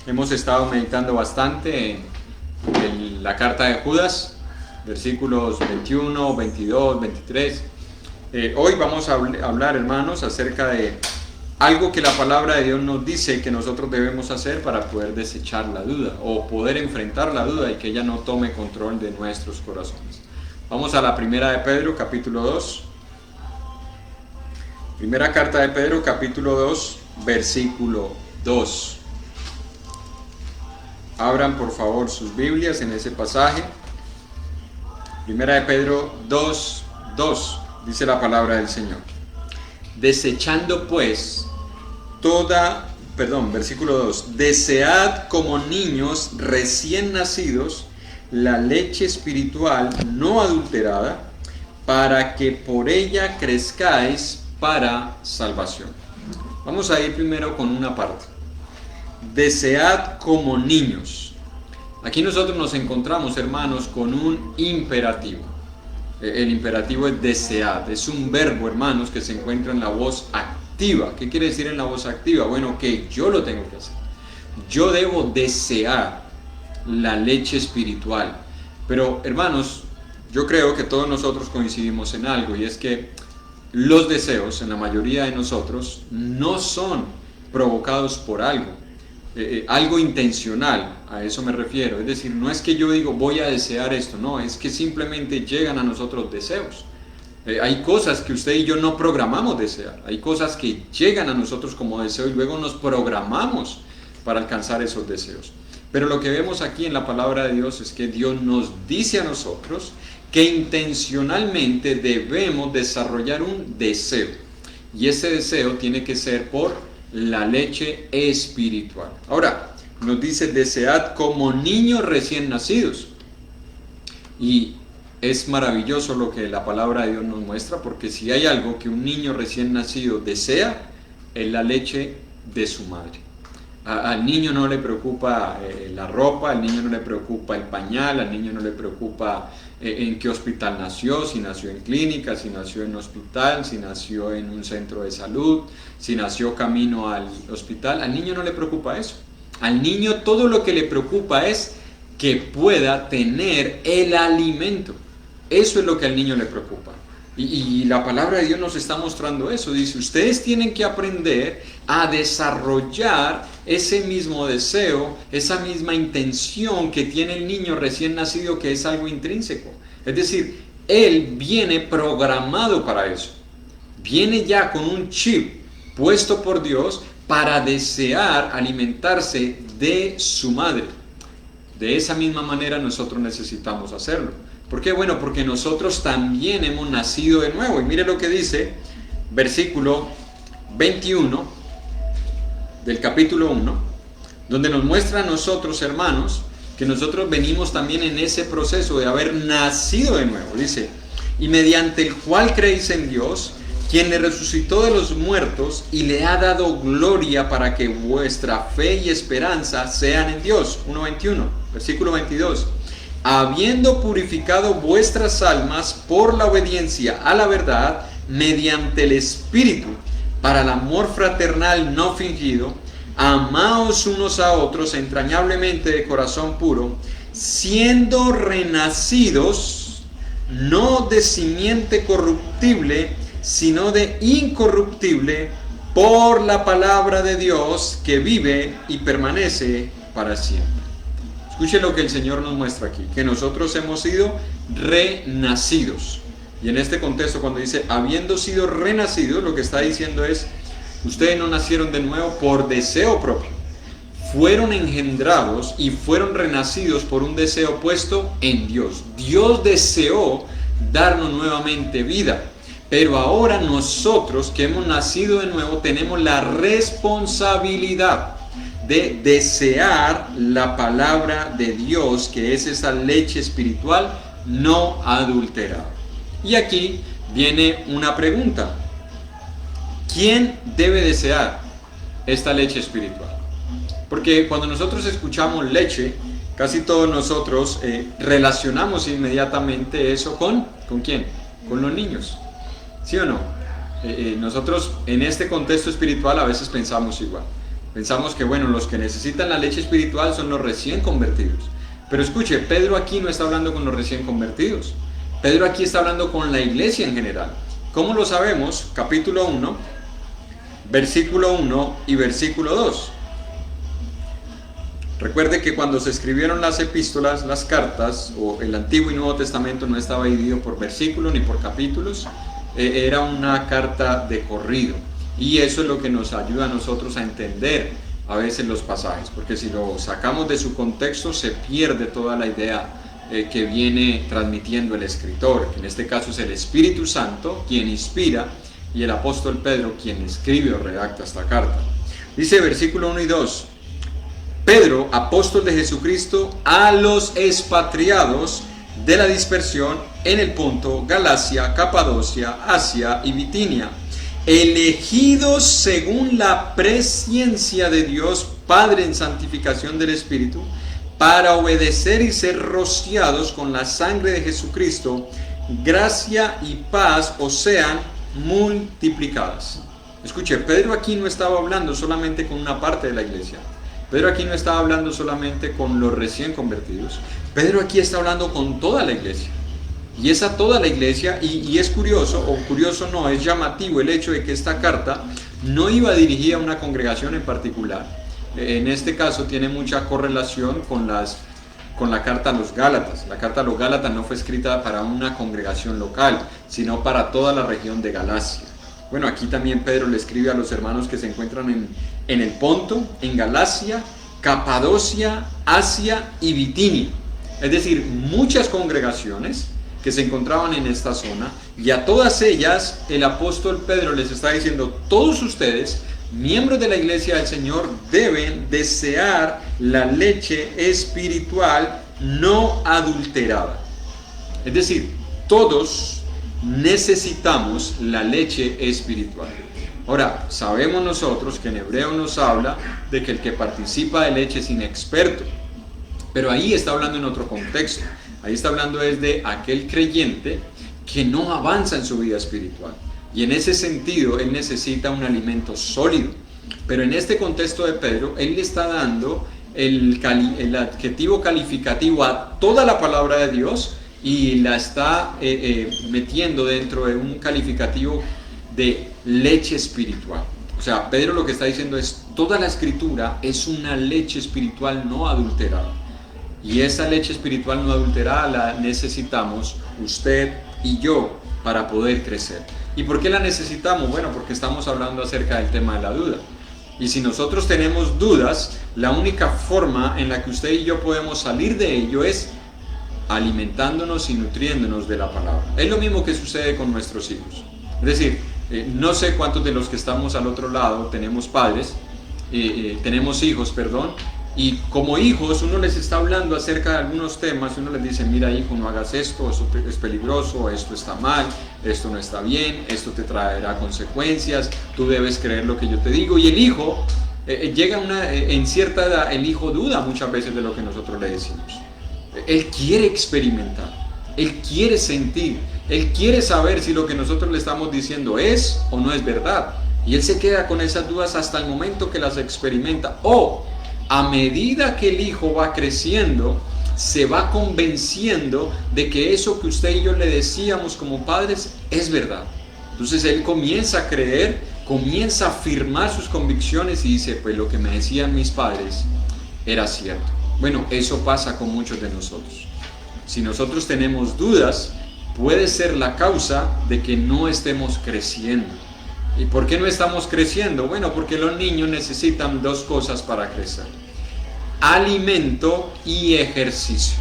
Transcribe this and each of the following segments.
Hemos estado meditando bastante en la carta de Judas, versículos 21, 22, 23. Hoy vamos a hablar, hermanos, acerca de algo que la palabra de Dios nos dice que nosotros debemos hacer para poder desechar la duda o poder enfrentar la duda y que ella no tome control de nuestros corazones. Vamos a la primera de Pedro, capítulo 2. Primera carta de Pedro, capítulo 2, versículo 2. Abran por favor sus Biblias en ese pasaje. Primera de Pedro 2, 2. Dice la palabra del Señor. Desechando pues versículo 2. Desead como niños recién nacidos la leche espiritual no adulterada, para que por ella crezcáis para salvación. Vamos a ir primero con una parte. Desead como niños. Aquí nosotros nos encontramos, hermanos, con un imperativo. El imperativo es desead. Es un verbo, hermanos, que se encuentra en la voz activa. ¿Qué quiere decir en la voz activa? Bueno, que yo lo tengo que hacer. Yo debo desear la leche espiritual. Pero, hermanos, yo creo que todos nosotros coincidimos en algo, y es que los deseos, en la mayoría de nosotros, no son provocados por algo intencional. A eso me refiero. Es decir, no es que yo digo voy a desear esto, no, es que simplemente llegan a nosotros deseos. Hay cosas que usted y yo no programamos desear, hay cosas que llegan a nosotros como deseo y luego nos programamos para alcanzar esos deseos. Pero lo que vemos aquí en la palabra de Dios es que Dios nos dice a nosotros que intencionalmente debemos desarrollar un deseo, y ese deseo tiene que ser por la leche espiritual. Ahora, nos dice desead como niños recién nacidos, y es maravilloso lo que la palabra de Dios nos muestra, porque si hay algo que un niño recién nacido desea, es la leche de su madre. Al niño no le preocupa la ropa, al niño no le preocupa el pañal, al niño no le preocupa en qué hospital nació, si nació en clínica, si nació en hospital, si nació en un centro de salud, si nació camino al hospital. Al niño no le preocupa eso. Al niño todo lo que le preocupa es que pueda tener el alimento. Eso es lo que al niño le preocupa. Y la palabra de Dios nos está mostrando eso. Dice, ustedes tienen que aprender a desarrollar ese mismo deseo, esa misma intención que tiene el niño recién nacido, que es algo intrínseco. Es decir, él viene programado para eso. Viene ya con un chip puesto por Dios para desear alimentarse de su madre. De esa misma manera nosotros necesitamos hacerlo. ¿Por qué? Bueno, porque nosotros también hemos nacido de nuevo. Y mire lo que dice, versículo 21 del capítulo 1, donde nos muestra a nosotros, hermanos, que nosotros venimos también en ese proceso de haber nacido de nuevo. Dice, y mediante el cual creéis en Dios, quien le resucitó de los muertos y le ha dado gloria para que vuestra fe y esperanza sean en Dios. 1:21, versículo 22. Habiendo purificado vuestras almas por la obediencia a la verdad, mediante el Espíritu, para el amor fraternal no fingido, amaos unos a otros entrañablemente de corazón puro, siendo renacidos, no de simiente corruptible, sino de incorruptible, por la palabra de Dios que vive y permanece para siempre. Escuche lo que el Señor nos muestra aquí, que nosotros hemos sido renacidos. Y en este contexto, cuando dice habiendo sido renacidos, lo que está diciendo es, ustedes no nacieron de nuevo por deseo propio. Fueron engendrados y fueron renacidos por un deseo puesto en Dios. Dios deseó darnos nuevamente vida. Pero ahora nosotros que hemos nacido de nuevo tenemos la responsabilidad de desear la palabra de Dios, que es esa leche espiritual no adulterada. Y aquí viene una pregunta. ¿Quién debe desear esta leche espiritual? Porque cuando nosotros escuchamos leche, casi todos nosotros relacionamos inmediatamente eso ¿con quién? Con los niños. ¿Sí o no? Nosotros en este contexto espiritual a veces pensamos igual. Pensamos que, bueno, los que necesitan la leche espiritual son los recién convertidos. Pero escuche, Pedro aquí no está hablando con los recién convertidos. Pedro aquí está hablando con la iglesia en general. ¿Cómo lo sabemos? Capítulo 1, versículo 1 y versículo 2. Recuerde que cuando se escribieron las epístolas, las cartas, o el Antiguo y Nuevo Testamento no estaba dividido por versículos ni por capítulos, era una carta de corrido. Y eso es lo que nos ayuda a nosotros a entender a veces los pasajes, porque si lo sacamos de su contexto se pierde toda la idea que viene transmitiendo el escritor, que en este caso es el Espíritu Santo quien inspira y el apóstol Pedro quien escribe o redacta esta carta. Dice versículo 1 y 2, Pedro, apóstol de Jesucristo, a los expatriados de la dispersión en el Ponto, Galacia, Capadocia, Asia y Bitinia, elegidos según la presciencia de Dios, Padre en santificación del Espíritu, para obedecer y ser rociados con la sangre de Jesucristo, gracia y paz os sean multiplicadas. Escuche, Pedro aquí no estaba hablando solamente con una parte de la iglesia. Pedro aquí no estaba hablando solamente con los recién convertidos. Pedro aquí está hablando con toda la iglesia. Y es a toda la iglesia, y es curioso, o curioso no, es llamativo el hecho de que esta carta no iba dirigida a una congregación en particular. En este caso tiene mucha correlación con la carta a los Gálatas. La carta a los Gálatas no fue escrita para una congregación local, sino para toda la región de Galacia. Bueno, aquí también Pedro le escribe a los hermanos que se encuentran en el Ponto, en Galacia, Capadocia, Asia y Bitinia. Es decir, muchas congregaciones que se encontraban en esta zona, y a todas ellas el apóstol Pedro les está diciendo: todos ustedes, miembros de la iglesia del Señor, deben desear la leche espiritual no adulterada. Es decir, todos necesitamos la leche espiritual. Ahora, sabemos nosotros que en Hebreo nos habla de que el que participa de leche es inexperto, pero ahí está hablando en otro contexto. Ahí está hablando es de aquel creyente que no avanza en su vida espiritual, y en ese sentido él necesita un alimento sólido. Pero en este contexto de Pedro, él le está dando el adjetivo calificativo a toda la palabra de Dios, y la está metiendo dentro de un calificativo de leche espiritual. O sea, Pedro lo que está diciendo es: toda la escritura es una leche espiritual no adulterada, y esa leche espiritual no adulterada la necesitamos usted y yo para poder crecer. ¿Y por qué la necesitamos? Bueno, porque estamos hablando acerca del tema de la duda. Y si nosotros tenemos dudas, la única forma en la que usted y yo podemos salir de ello es alimentándonos y nutriéndonos de la palabra. Es lo mismo que sucede con nuestros hijos. Es decir, no sé cuántos de los que estamos al otro lado tenemos padres, tenemos hijos, perdón, y como hijos uno les está hablando acerca de algunos temas, y uno les dice: mira, hijo, no hagas esto es peligroso, esto está mal, esto no está bien, esto te traerá consecuencias, tú debes creer lo que yo te digo. Y el hijo llega en cierta edad, el hijo duda muchas veces de lo que nosotros le decimos. Él quiere experimentar, él quiere sentir, él quiere saber si lo que nosotros le estamos diciendo es o no es verdad. Y él se queda con esas dudas hasta el momento que las experimenta. O a medida que el hijo va creciendo, se va convenciendo de que eso que usted y yo le decíamos como padres es verdad. Entonces él comienza a creer, comienza a afirmar sus convicciones y dice: pues lo que me decían mis padres era cierto. Bueno, eso pasa con muchos de nosotros. Si nosotros tenemos dudas, puede ser la causa de que no estemos creciendo. ¿Y por qué no estamos creciendo? Bueno, porque los niños necesitan dos cosas para crecer: alimento y ejercicio.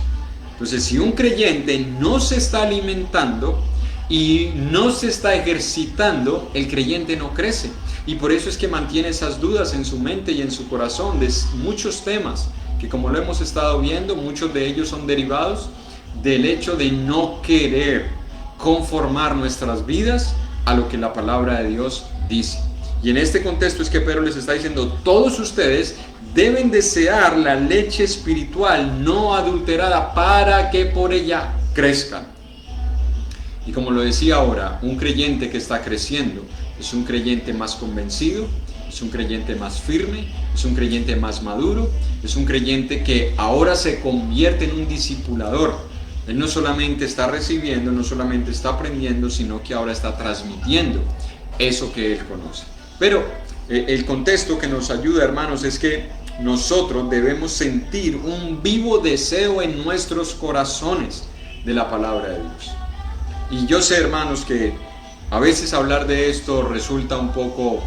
Entonces, si un creyente no se está alimentando y no se está ejercitando, el creyente no crece. Y por eso es que mantiene esas dudas en su mente y en su corazón de muchos temas, que como lo hemos estado viendo, muchos de ellos son derivados del hecho de no querer conformar nuestras vidas a lo que la palabra de Dios dice. Y en este contexto es que Pedro les está diciendo: todos ustedes deben desear la leche espiritual no adulterada para que por ella crezcan. Y como lo decía ahora, un creyente que está creciendo es un creyente más convencido, es es un creyente más firme, es un creyente más maduro, es un creyente que ahora se convierte en un discipulador. Él no solamente está recibiendo, no solamente está aprendiendo, sino que ahora está transmitiendo eso que él conoce. Pero el contexto que nos ayuda, hermanos, es que nosotros debemos sentir un vivo deseo en nuestros corazones de la palabra de Dios. Y yo sé, hermanos, que a veces hablar de esto resulta un poco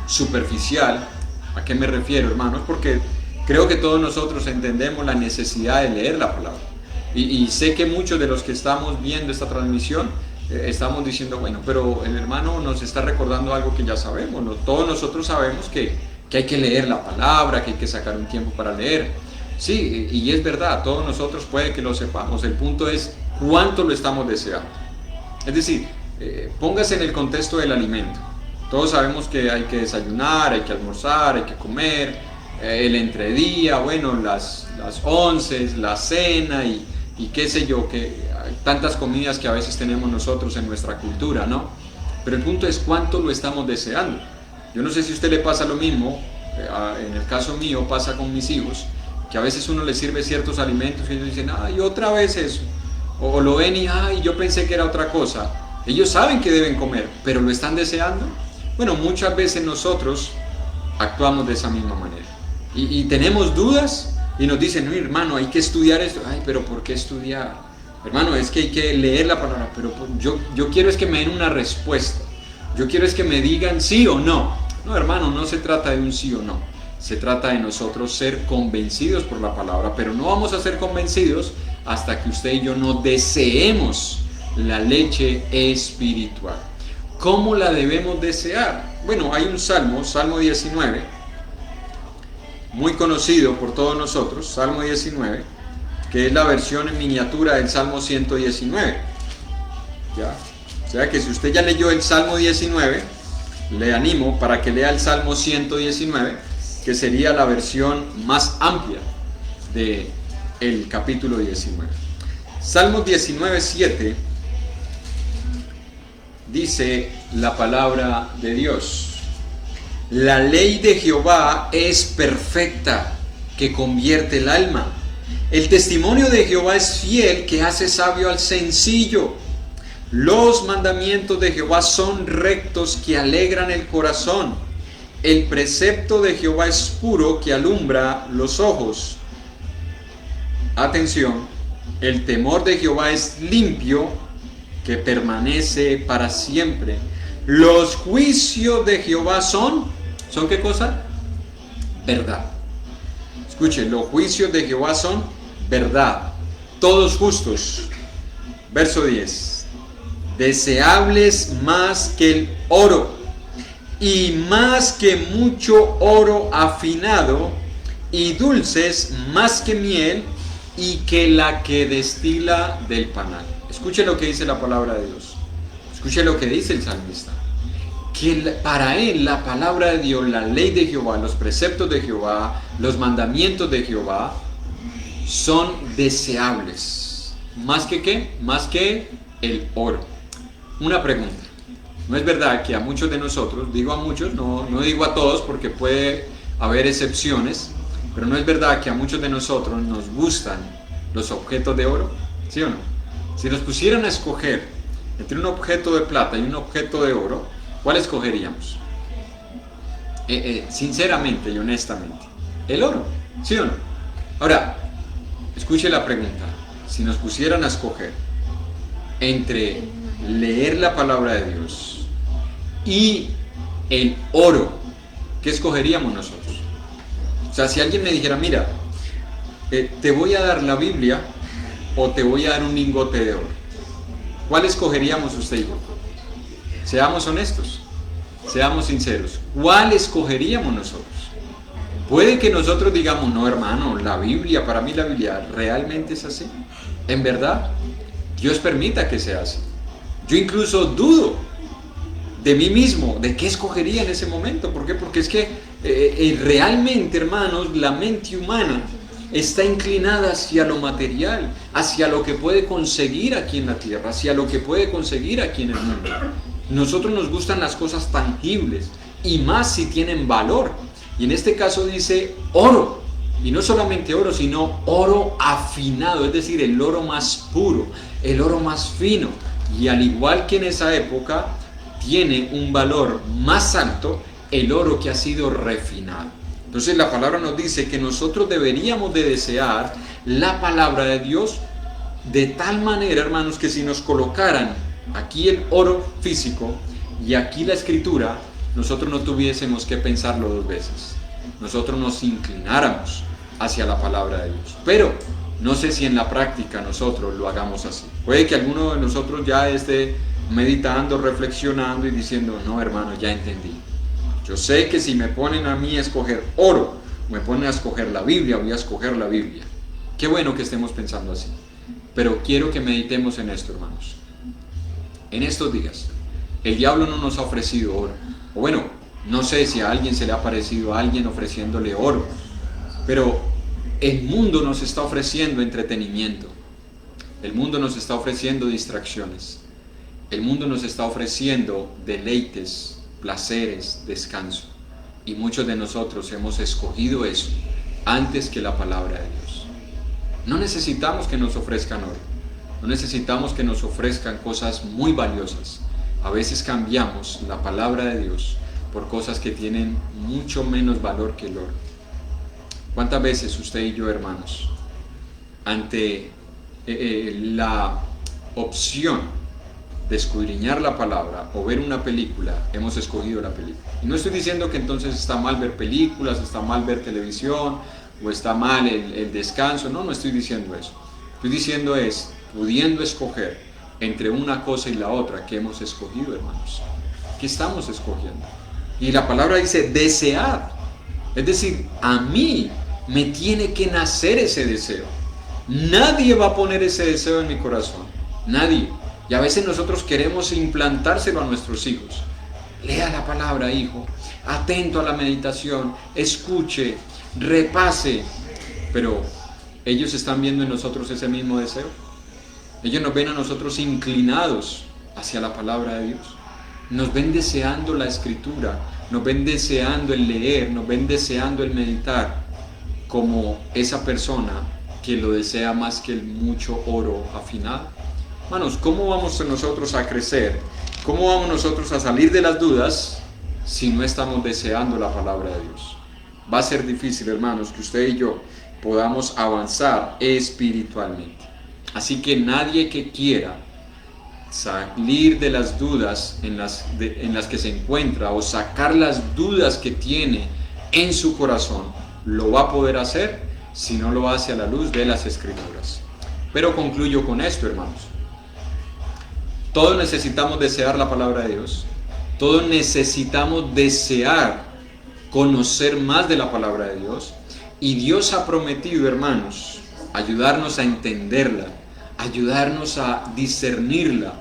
superficial. ¿A qué me refiero, hermanos? Porque creo que todos nosotros entendemos la necesidad de leer la palabra. Y sé que muchos de los que estamos viendo esta transmisión estamos diciendo, bueno, pero el hermano nos está recordando algo que ya sabemos, ¿no? Todos nosotros sabemos que hay que leer la palabra, que hay que sacar un tiempo para leer. Sí, y es verdad, todos nosotros puede que lo sepamos. El punto es cuánto lo estamos deseando. Es decir, póngase en el contexto del alimento. Todos sabemos que hay que desayunar, hay que almorzar, hay que comer, el entredía, bueno, las onces, la cena y qué sé yo, que hay tantas comidas que a veces tenemos nosotros en nuestra cultura, ¿no? Pero el punto es cuánto lo estamos deseando. Yo no sé si a usted le pasa lo mismo, en el caso mío pasa con mis hijos, que a veces uno les sirve ciertos alimentos y ellos dicen, ay, otra vez eso, o lo ven y, ay, yo pensé que era otra cosa. Ellos saben que deben comer, pero ¿lo están deseando? Bueno, muchas veces nosotros actuamos de esa misma manera y tenemos dudas y nos dicen, no, hermano, hay que estudiar esto. Ay, pero ¿por qué estudiar? Hermano, es que hay que leer la palabra, pero yo quiero es que me den una respuesta. Yo quiero es que me digan sí o no. No, hermano, no se trata de un sí o no. Se trata de nosotros ser convencidos por la palabra, pero no vamos a ser convencidos hasta que usted y yo no deseemos la leche espiritual. ¿Cómo la debemos desear? Bueno, hay un salmo, Salmo 19, muy conocido por todos nosotros, Salmo 19, que es la versión en miniatura del Salmo 119. ¿Ya? O sea que si usted ya leyó el Salmo 19, le animo para que lea el Salmo 119, que sería la versión más amplia del capítulo 19. Salmo 19, 7 dice la palabra de Dios: la ley de Jehová es perfecta, que convierte el alma. El testimonio de Jehová es fiel, que hace sabio al sencillo. Los mandamientos de Jehová son rectos, que alegran el corazón. El precepto de Jehová es puro, que alumbra los ojos. Atención, el temor de Jehová es limpio, que permanece para siempre. Los juicios de Jehová ¿son qué cosa? Verdad. Escuchen, los juicios de Jehová son verdad, todos justos. Verso 10. Deseables más que el oro, y más que mucho oro afinado, y dulces más que miel, y que la que destila del panal. Escuche lo que dice la palabra de Dios. Escuche lo que dice el salmista. Que para él la palabra de Dios, la ley de Jehová, los preceptos de Jehová, los mandamientos de Jehová son deseables. ¿Más que qué? Más que el oro. Una pregunta. ¿No es verdad que a muchos de nosotros, digo a muchos, no digo a todos porque puede haber excepciones, pero no es verdad que a muchos de nosotros nos gustan los objetos de oro? ¿Sí o no? Si nos pusieran a escoger entre un objeto de plata y un objeto de oro, ¿cuál escogeríamos? Sinceramente y honestamente, el oro, ¿sí o no? Ahora, escuche la pregunta. Si nos pusieran a escoger entre leer la palabra de Dios y el oro, ¿qué escogeríamos nosotros? O sea, si alguien me dijera, mira, te voy a dar la Biblia o te voy a dar un lingote de oro, ¿cuál escogeríamos usted y yo? Seamos honestos, seamos sinceros. ¿Cuál escogeríamos nosotros? Puede que nosotros digamos, no, hermano, la Biblia, para mí la Biblia realmente es así. En verdad, Dios permita que sea así. Yo incluso dudo de mí mismo, de qué escogería en ese momento. ¿Por qué? Porque es que realmente, hermanos, la mente humana está inclinada hacia lo material, hacia lo que puede conseguir aquí en la tierra, hacia lo que puede conseguir aquí en el mundo. Nosotros nos gustan las cosas tangibles, y más si tienen valor. Y en este caso dice oro, y no solamente oro, sino oro afinado, es decir, el oro más puro, el oro más fino. Y al igual que en esa época, tiene un valor más alto el oro que ha sido refinado. Entonces la palabra nos dice que nosotros deberíamos de desear la palabra de Dios de tal manera, hermanos, que si nos colocaran aquí el oro físico y aquí la escritura, nosotros no tuviésemos que pensarlo dos veces. Nosotros nos inclináramos hacia la palabra de Dios. Pero no sé si en la práctica nosotros lo hagamos así. Puede que alguno de nosotros ya esté meditando, reflexionando y diciendo, no, hermano, ya entendí. Yo sé que si me ponen a mí a escoger oro, me ponen a escoger la Biblia, voy a escoger la Biblia. Qué bueno que estemos pensando así. Pero quiero que meditemos en esto, hermanos. En estos días, el diablo no nos ha ofrecido oro. O bueno, no sé si a alguien se le ha parecido a alguien ofreciéndole oro. Pero el mundo nos está ofreciendo entretenimiento. El mundo nos está ofreciendo distracciones. El mundo nos está ofreciendo deleites, placeres, descanso. Y muchos de nosotros hemos escogido eso antes que la palabra de Dios. No necesitamos que nos ofrezcan oro. No necesitamos que nos ofrezcan cosas muy valiosas. A veces cambiamos la palabra de Dios por cosas que tienen mucho menos valor que el oro. ¿Cuántas veces usted y yo, hermanos, ante la opción de escudriñar la palabra o ver una película, hemos escogido la película? Y no estoy diciendo que entonces está mal ver películas, está mal ver televisión o está mal el descanso. No estoy diciendo eso. Estoy diciendo es, pudiendo escoger entre una cosa y la otra, ¿qué hemos escogido, hermanos? ¿Qué estamos escogiendo? Y la palabra dice desear. Es decir, a mí me tiene que nacer ese deseo. Nadie va a poner ese deseo en mi corazón. Nadie. Y a veces nosotros queremos implantárselo a nuestros hijos. Lea la palabra, hijo. Atento a la meditación. Escuche. Repase. Pero ellos están viendo en nosotros ese mismo deseo. Ellos nos ven a nosotros inclinados hacia la palabra de Dios. Nos ven deseando la escritura. Nos ven deseando el leer. Nos ven deseando el meditar. Como esa persona que lo desea más que el mucho oro afinado. Hermanos, ¿cómo vamos nosotros a crecer? ¿Cómo vamos nosotros a salir de las dudas si no estamos deseando la palabra de Dios? Va a ser difícil, hermanos, que usted y yo podamos avanzar espiritualmente. Así que nadie que quiera salir de las dudas en las que se encuentra o sacar las dudas que tiene en su corazón, lo va a poder hacer si no lo hace a la luz de las Escrituras. Pero concluyo con esto, hermanos. Todos necesitamos desear la palabra de Dios. Todos necesitamos desear conocer más de la palabra de Dios. Y Dios ha prometido, hermanos, ayudarnos a entenderla, ayudarnos a discernirla,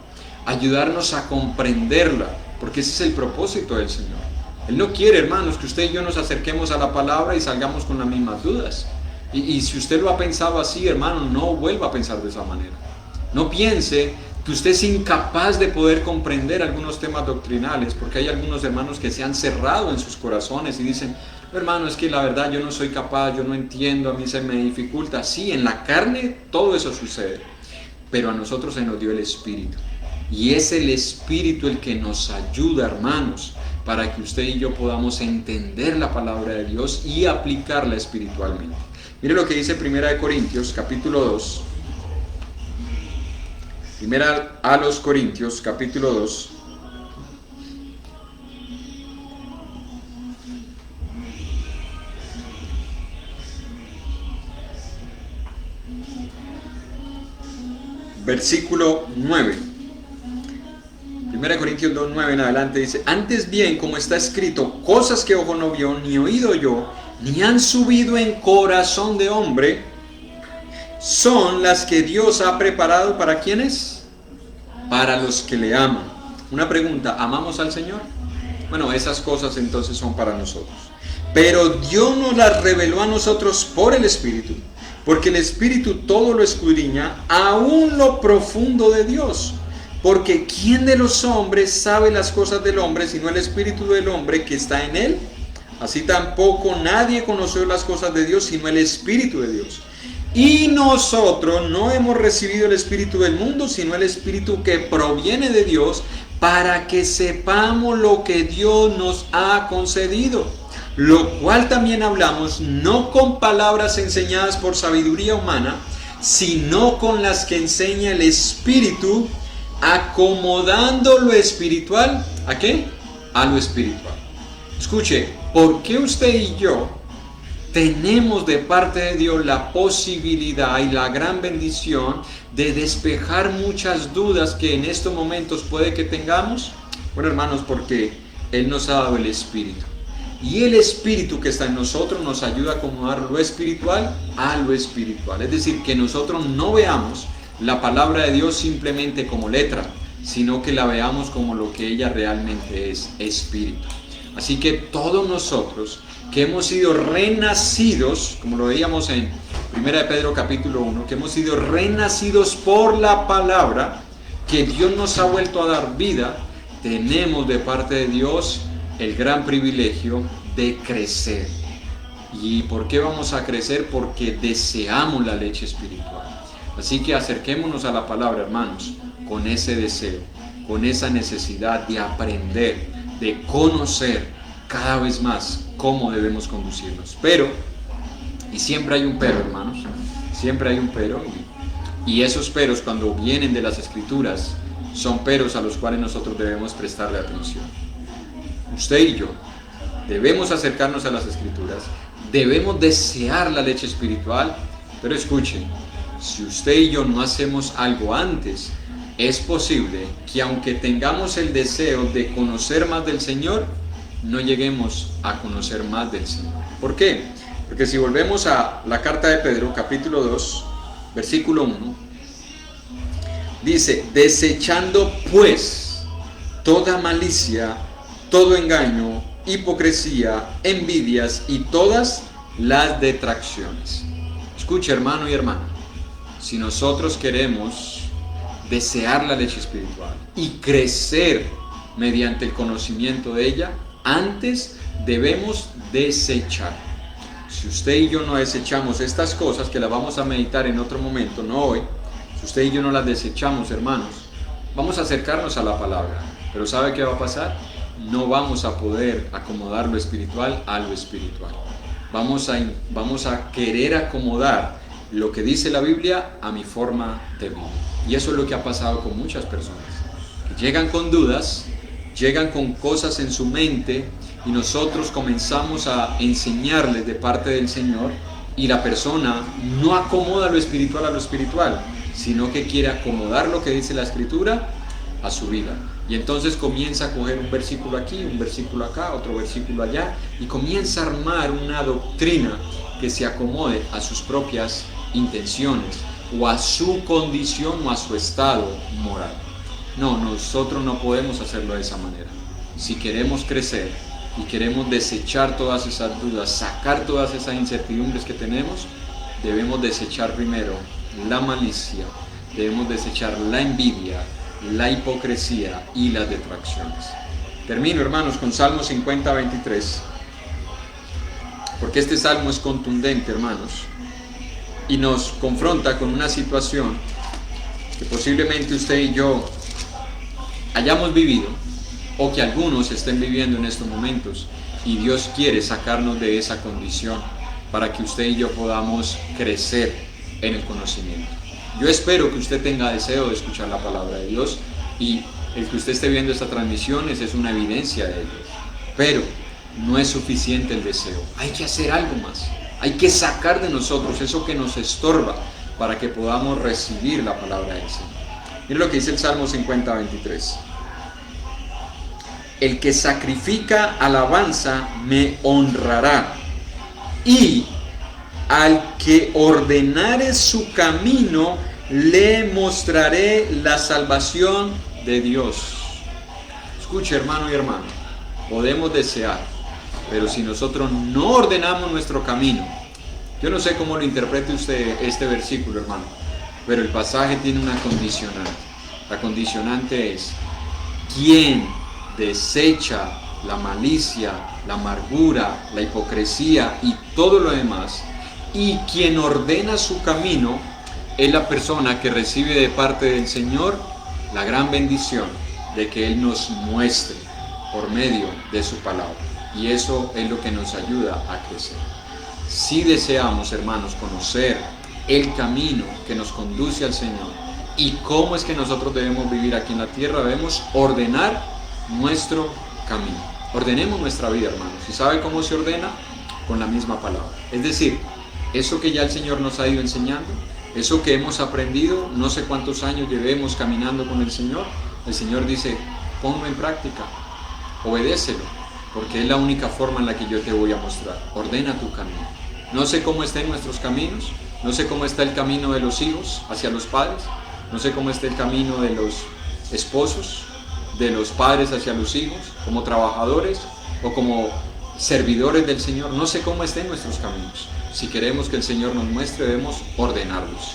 ayudarnos a comprenderla, porque ese es el propósito del Señor. Él no quiere, hermanos, que usted y yo nos acerquemos a la palabra y salgamos con las mismas dudas. Y si usted lo ha pensado así, hermano, no vuelva a pensar de esa manera. No piense que usted es incapaz de poder comprender algunos temas doctrinales, porque hay algunos hermanos que se han cerrado en sus corazones y dicen, hermano, es que la verdad yo no soy capaz, yo no entiendo, a mí se me dificulta. Sí, en la carne todo eso sucede, pero a nosotros se nos dio el Espíritu. Y es el Espíritu el que nos ayuda, hermanos, para que usted y yo podamos entender la palabra de Dios y aplicarla espiritualmente. Mire lo que dice 1 Corintios, capítulo 2. Primera a los Corintios, capítulo 2. Versículo 9. 1 Corintios 2, 9 en adelante dice, antes bien, como está escrito, cosas que ojo no vio, ni oído yo, ni han subido en corazón de hombre, son las que Dios ha preparado ¿para quiénes? Para los que le aman. Una pregunta, ¿amamos al Señor? Bueno, esas cosas entonces son para nosotros. Pero Dios nos las reveló a nosotros por el Espíritu, porque el Espíritu todo lo escudriña, aún lo profundo de Dios. Porque ¿quién de los hombres sabe las cosas del hombre sino el espíritu del hombre que está en él? Así tampoco nadie conoció las cosas de Dios sino el espíritu de Dios. Y nosotros no hemos recibido el espíritu del mundo sino el espíritu que proviene de Dios, para que sepamos lo que Dios nos ha concedido. Lo cual también hablamos, no con palabras enseñadas por sabiduría humana, sino con las que enseña el Espíritu, acomodando lo espiritual, ¿a qué? A lo espiritual. Escuche, ¿por qué usted y yo tenemos de parte de Dios la posibilidad y la gran bendición de despejar muchas dudas que en estos momentos puede que tengamos? Bueno, hermanos, porque Él nos ha dado el Espíritu. Y el Espíritu que está en nosotros nos ayuda a acomodar lo espiritual a lo espiritual. Es decir, que nosotros no veamos la palabra de Dios simplemente como letra, sino que la veamos como lo que ella realmente es, espíritu. Así que todos nosotros que hemos sido renacidos, como lo veíamos en 1 de Pedro capítulo 1, que hemos sido renacidos por la palabra, que Dios nos ha vuelto a dar vida, tenemos de parte de Dios el gran privilegio de crecer. ¿Y por qué vamos a crecer? Porque deseamos la leche espiritual. Así que acerquémonos a la palabra, hermanos, con ese deseo, con esa necesidad de aprender, de conocer cada vez más cómo debemos conducirnos. Pero, y siempre hay un pero, hermanos, siempre hay un pero, y esos peros, cuando vienen de las Escrituras, son peros a los cuales nosotros debemos prestarle atención. Usted y yo debemos acercarnos a las Escrituras, debemos desear la leche espiritual, pero escuchen, si usted y yo no hacemos algo antes, es posible que aunque tengamos el deseo de conocer más del Señor, no lleguemos a conocer más del Señor. ¿Por qué? Porque si volvemos a la carta de Pedro, capítulo 2, versículo 1, dice, desechando pues toda malicia, todo engaño, hipocresía, envidias y todas las detracciones. Escuche, hermano y hermana, si nosotros queremos desear la leche espiritual y crecer mediante el conocimiento de ella, antes debemos desechar. Si usted y yo no desechamos estas cosas, que las vamos a meditar en otro momento, no hoy, si usted y yo no las desechamos, hermanos, vamos a acercarnos a la palabra, pero ¿sabe qué va a pasar? No vamos a poder acomodar lo espiritual a lo espiritual. Vamos a querer acomodar lo que dice la Biblia a mi forma de vida. Y eso es lo que ha pasado con muchas personas, que llegan con dudas, llegan con cosas en su mente, y nosotros comenzamos a enseñarles de parte del Señor, y la persona no acomoda lo espiritual a lo espiritual, sino que quiere acomodar lo que dice la Escritura a su vida. Y entonces comienza a coger un versículo aquí, un versículo acá, otro versículo allá, y comienza a armar una doctrina que se acomode a sus propias intenciones, o a su condición, o a su estado moral. No, nosotros no podemos hacerlo de esa manera. Si queremos crecer y queremos desechar todas esas dudas, sacar todas esas incertidumbres que tenemos, debemos desechar primero la malicia, debemos desechar la envidia, la hipocresía y las detracciones. Termino, hermanos, con Salmo 50, 23, porque este salmo es contundente, hermanos, y nos confronta con una situación que posiblemente usted y yo hayamos vivido, o que algunos estén viviendo en estos momentos, y Dios quiere sacarnos de esa condición para que usted y yo podamos crecer en el conocimiento. Yo espero que usted tenga deseo de escuchar la palabra de Dios, y el que usted esté viendo esta transmisión es una evidencia de ello. Pero no es suficiente el deseo, hay que hacer algo más, hay que sacar de nosotros eso que nos estorba para que podamos recibir la palabra del Señor. Mire lo que dice el Salmo 50, 23. El que sacrifica alabanza me honrará, y al que ordenare su camino le mostraré la salvación de Dios. Escuche, hermano y hermana, podemos desear, pero si nosotros no ordenamos nuestro camino, yo no sé cómo lo interprete usted este versículo, hermano, pero el pasaje tiene una condicionante. La condicionante es: quien desecha la malicia, la amargura, la hipocresía y todo lo demás, y quien ordena su camino, es la persona que recibe de parte del Señor la gran bendición de que Él nos muestre por medio de su palabra. Y eso es lo que nos ayuda a crecer. Si deseamos, hermanos, conocer el camino que nos conduce al Señor y cómo es que nosotros debemos vivir aquí en la tierra, debemos ordenar nuestro camino. Ordenemos nuestra vida, hermanos. ¿Y sabe cómo se ordena? Con la misma palabra. Es decir, eso que ya el Señor nos ha ido enseñando, eso que hemos aprendido, no sé cuántos años llevemos caminando con el Señor dice: ponlo en práctica, obedécelo, porque es la única forma en la que yo te voy a mostrar. Ordena tu camino. No sé cómo estén nuestros caminos, no sé cómo está el camino de los hijos hacia los padres, no sé cómo está el camino de los esposos, de los padres hacia los hijos, como trabajadores o como servidores del Señor. No sé cómo estén nuestros caminos. Si queremos que el Señor nos muestre, debemos ordenarlos.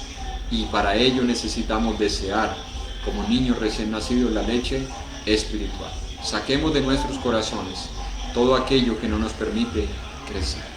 Y para ello necesitamos desear, como niños recién nacidos, la leche espiritual. Saquemos de nuestros corazones todo aquello que no nos permite crecer.